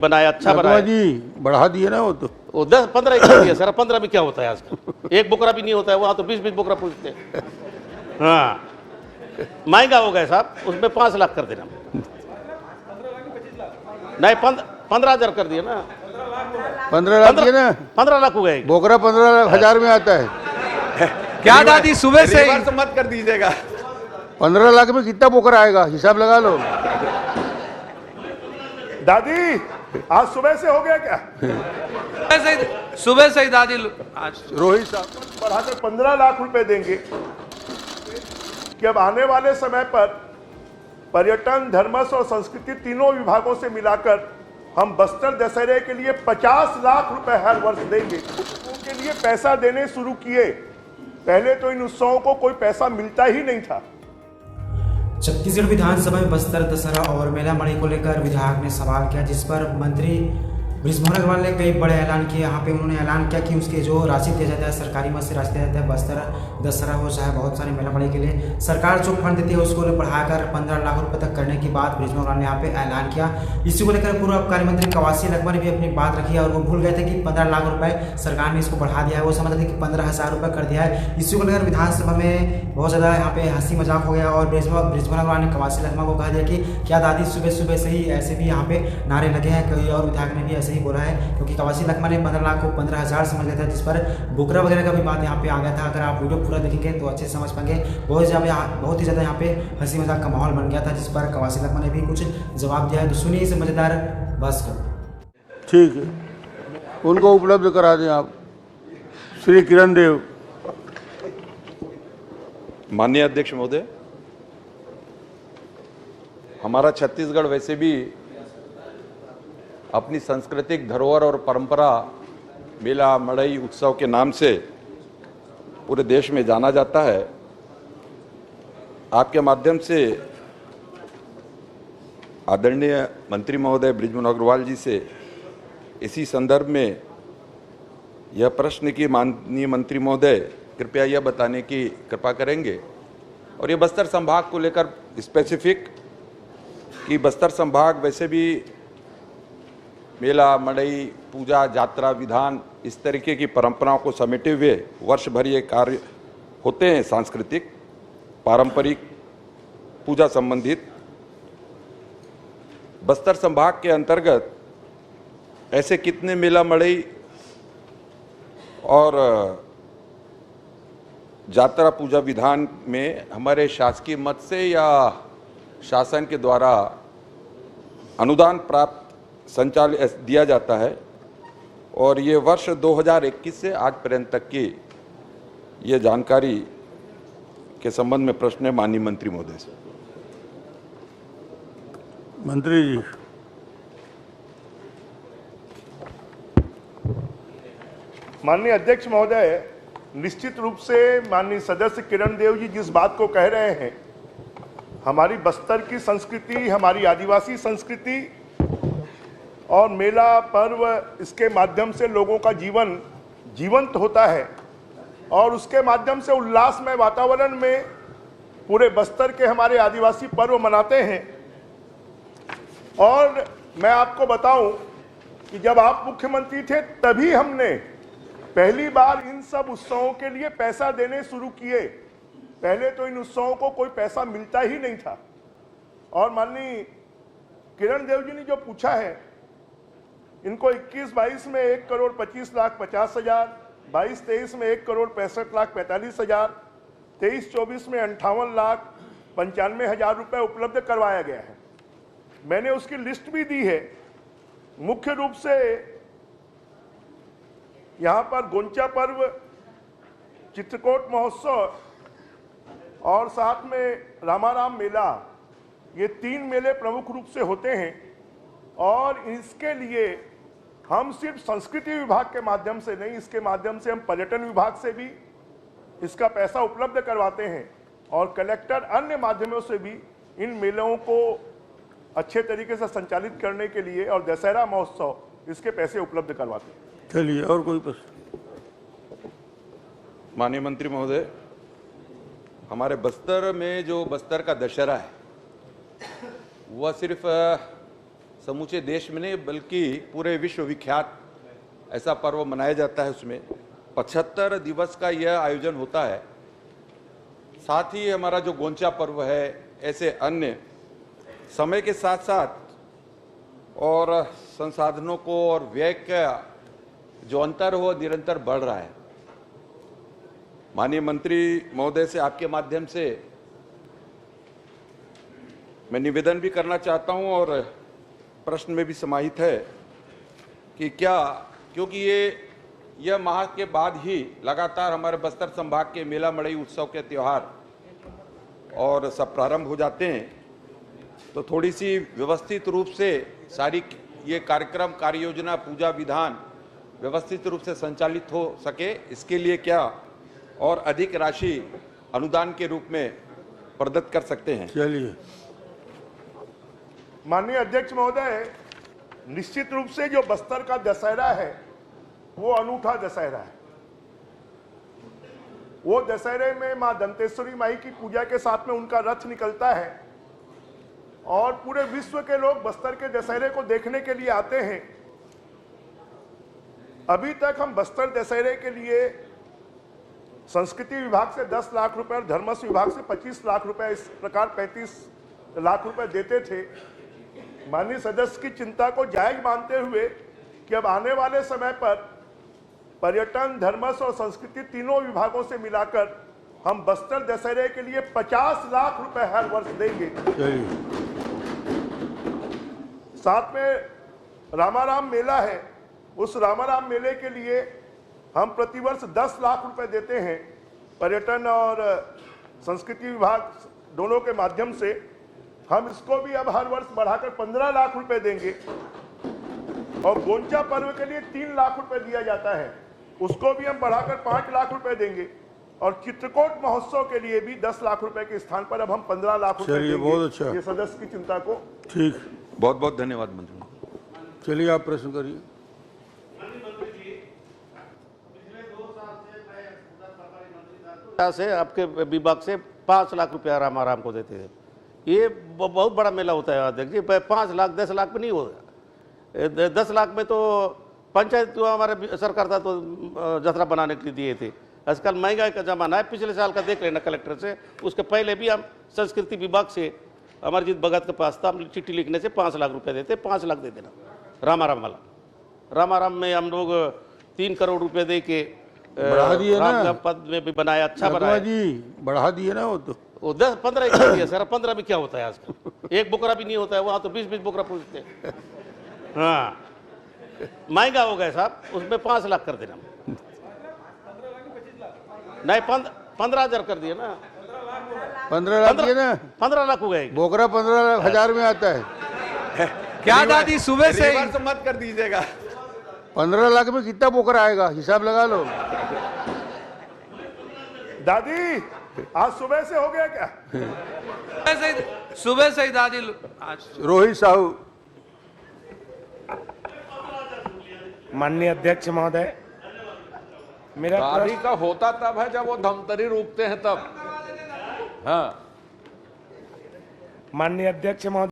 बनाया, अच्छा बनाया जी, बढ़ा दिए ना वो तो। वो 10-15 ही दिया सर, 15 में क्या होता है आजकल, एक बोकरा भी नहीं होता है, वहाँ तो 20-20 बोकरा पूछते हैं। हाँ महंगा हो गया साहब, उसमें 5 लाख कर देना। नहीं 15,000 कर दिया ना, 15 लाख दिए ना, 15 लाख हो गए। बोकरा 15,000 में आता है। क्या दादी सुबह से ही रिवर्स मत कर दीजिएगा। 15 लाख में कितना बोकरा आएगा, हिसाब लगा लो। दादी आज सुबह से हो गया क्या? सुबह से ही दादी आज रोहित साहब बढ़ाकर 15 लाख रुपए देंगे कि अब आने वाले समय पर पर्यटन, धर्मस्व और संस्कृति तीनों विभागों से मिलाकर हम बस्तर दशहरे के लिए 50 लाख रुपए हर वर्ष देंगे। उनके लिए पैसा देने शुरू किए। पहले तो इन उत्सवों को कोई पैसा मिलता ही नहीं था। छत्तीसगढ़ विधानसभा में बस्तर दशहरा और मेला मणि को लेकर विधायक ने सवाल किया, जिस पर मंत्री बृजमोहन अग्रवाल ने कई बड़े ऐलान किए। यहाँ पे उन्होंने ऐलान किया कि उसके जो राशि दिया जाता है, सरकारी मद से राशि दिया जाता है, बस्तर दशहरा हो चाहे बहुत सारे मेला मणि के लिए सरकार जो फंड देती है उसको बढ़ाकर 15 लाख रुपए तक करने की बात बृजमोहन अग्रवाल ने यहाँ पे ऐलान किया। इसी को लेकर पूर्व आबकारी मंत्री कवासी लखमा ने भी अपनी बात रखी और वो भूल गए थे कि 15 लाख रुपए सरकार ने इसको बढ़ा दिया है, वो समझ रहे थे कि 15,000 रुपये कर दिया है। इसी को लेकर विधानसभा में बहुत ज़्यादा यहाँ पे हंसी मजाक हो गया और बृजमोहन अग्रवाल ने कवासी लखमा को कहा दिया कि क्या दादी सुबह सुबह से ही ऐसे भी यहाँ पे नारे लगे हैं, कई और विधायक ने भी ऐसे ही बोला है, क्योंकि कवासी लखमा ने 15 लाख को 15,000 समझ लिया था, जिस पर बोकरा वगैरह का भी बात यहाँ पे आ गया था। अगर आप वीडियो पूरा देखेंगे तो अच्छे से समझ पाएंगे। बहुत ही ज़्यादा यहाँ पे हंसी मजाक का माहौल बन गया था, जिस पर कवासी लखमा ने भी कुछ जवाब दिया है। तो सुनिए इसे मजेदार बस कर। ठीक है, उनको उपलब्ध करा दें आप, श्री किरण देव। माननीय अध्यक्ष महोदय, हमारा छत्तीसगढ़ वैसे भी अपनी सांस्कृतिक धरोहर और परंपरा मेला मड़ई उत्सव के नाम से पूरे देश में जाना जाता है। आपके माध्यम से आदरणीय मंत्री महोदय बृजमोहन अग्रवाल जी से इसी संदर्भ में यह प्रश्न कि माननीय मंत्री महोदय कृपया यह बताने की कृपा करेंगे, और ये बस्तर संभाग को लेकर स्पेसिफिक कि बस्तर संभाग वैसे भी मेला मड़ई पूजा यात्रा विधान इस तरीके की परंपराओं को समेटे हुए वर्ष भर ये कार्य होते हैं, सांस्कृतिक पारंपरिक पूजा संबंधित। बस्तर संभाग के अंतर्गत ऐसे कितने मेला मड़ई और यात्रा पूजा विधान में हमारे शासकीय मद से या शासन के द्वारा अनुदान प्राप्त संचालित दिया जाता है, और ये वर्ष 2021 से आज पर्यंत तक की ये जानकारी के संबंध में प्रश्न है माननीय मंत्री महोदय से। मंत्री जी। माननीय अध्यक्ष महोदय, निश्चित रूप से माननीय सदस्य किरण देव जी जिस बात को कह रहे हैं, हमारी बस्तर की संस्कृति, हमारी आदिवासी संस्कृति और मेला पर्व, इसके माध्यम से लोगों का जीवन जीवंत होता है और उसके माध्यम से उल्लासमय वातावरण में पूरे बस्तर के हमारे आदिवासी पर्व मनाते हैं। और मैं आपको बताऊं कि जब आप मुख्यमंत्री थे तभी हमने पहली बार इन सब उत्सवों के लिए पैसा देने शुरू किए। पहले तो इन उत्सवों को कोई पैसा मिलता ही नहीं था। और माननीय किरण देव जी ने जो पूछा है, इनको 21-22 में 1,25,50,000, 22-23 में 1,65,45,000, 23-24 में 58,95,000 रुपए उपलब्ध करवाया गया है। मैंने उसकी लिस्ट भी दी है। मुख्य रूप से यहाँ पर गोंचा पर्व, चित्रकोट महोत्सव और साथ में रामाराम मेला, ये 3 मेले प्रमुख रूप से होते हैं। और इसके लिए हम सिर्फ संस्कृति विभाग के माध्यम से नहीं, इसके माध्यम से हम पर्यटन विभाग से भी इसका पैसा उपलब्ध करवाते हैं और कलेक्टर अन्य माध्यमों से भी इन मेलों को अच्छे तरीके से संचालित करने के लिए और दशहरा महोत्सव इसके पैसे उपलब्ध करवाते हैं। चलिए, और कोई प्रश्न? माननीय मंत्री महोदय, हमारे बस्तर में जो बस्तर का दशहरा है वह सिर्फ समूचे देश में नहीं बल्कि पूरे विश्व विख्यात ऐसा पर्व मनाया जाता है। उसमें 75 दिवस का यह आयोजन होता है। साथ ही हमारा जो गोंचा पर्व है, ऐसे अन्य समय के साथ साथ और संसाधनों को और व्यय का जो अंतर हो निरंतर बढ़ रहा है। माननीय मंत्री महोदय से आपके माध्यम से मैं निवेदन भी करना चाहता हूं और प्रश्न में भी समाहित है कि क्या, क्योंकि यह माह के बाद ही लगातार हमारे बस्तर संभाग के मेला मड़ई उत्सव के त्यौहार और सब प्रारंभ हो जाते हैं, तो थोड़ी सी व्यवस्थित रूप से सारी ये कार्यक्रम, कार्य योजना, पूजा विधान व्यवस्थित रूप से संचालित हो सके, इसके लिए क्या और अधिक राशि अनुदान के रूप में प्रदत्त कर सकते हैं? चलिए, माननीय अध्यक्ष महोदय, निश्चित रूप से जो बस्तर का दशहरा है वो अनूठा दशहरा है। वो दशहरे में मां दंतेश्वरी माई की पूजा के साथ में उनका रथ निकलता है और पूरे विश्व के लोग बस्तर के दशहरे को देखने के लिए आते हैं। अभी तक हम बस्तर दशहरे के लिए संस्कृति विभाग से 10 लाख रुपए और धर्मस्व विभाग से 25 लाख रुपए, इस प्रकार 35 लाख रुपए देते थे। माननीय सदस्य की चिंता को जायज मानते हुए कि अब आने वाले समय पर पर्यटन, धर्मस्व और संस्कृति तीनों विभागों से मिलाकर हम बस्तर दशहरे के लिए 50 लाख रुपए हर वर्ष देंगे। चलिए, साथ में रामाराम मेला है, उस रामाराम मेले के लिए हम प्रतिवर्ष 10 लाख रुपए देते हैं। पर्यटन और संस्कृति विभाग दोनों के माध्यम से हम इसको भी अब हर वर्ष बढ़ाकर 15 लाख रुपए देंगे और गोंचा पर्व के लिए 3 लाख रुपए दिया जाता है, उसको भी हम बढ़ाकर 5 लाख रुपए देंगे और चित्रकूट महोत्सव के लिए भी 10 लाख रुपए के स्थान पर अब हम 15 लाख रुपए चलिए, देंगे। बहुत अच्छा। ये सदस्य की चिंता को ठीक। बहुत बहुत धन्यवाद मंत्री। चलिए, आप प्रश्न करिए। से आपके विभाग से 5 लाख रुपया रामाराम को देते थे। ये बहुत बड़ा मेला होता है अध्यक्ष जी। 5 लाख 10 लाख में नहीं होगा। 10 लाख में तो पंचायत जो हमारे सरकार था तो जतरा बनाने के लिए दिए थे। आजकल महंगाई का जमाना है, पिछले साल का देख लेना कलेक्टर से, उसके पहले भी हम संस्कृति विभाग से अमरजीत भगत के पास था, हम चिट्ठी लिखने से 5 लाख रुपए देते। 5 लाख दे देना रामाराम वाला। रामाराम में हम लोग 3 करोड़ रुपए दे के बढ़ा दिए ना, राम पद में भी बनाया, अच्छा नगमा बनाया जी, बढ़ा दिए ना। वो 10-15 ही कर दिया सर। 15 में क्या होता है आजकल? एक बोकरा भी नहीं होता है, वहाँ तो 20-20 बोकरा पूछते हैं। हाँ, महंगा हो गया साहब, उसमें 5 लाख कर देना। नहीं, 15,000 कर दिए ना। 15 लाख दिए ना। 15 लाख हो गए। बोकरा 15,000 में आता है। क्या दादी सुबह से ही रिवर्स मत कर दीजिएगा। 15 लाख में कितना बोकरा आएगा, हिसाब लगा लो। दादी आज सुबह से हो गया क्या? सुबह से ही दादी आज रोहित साहू। माननीय अध्यक्ष महोदय, मेरा दाढ़ी का होता तब है जब वो धमतरी रोकते हैं तब। हाँ, माननीय अध्यक्ष महोदय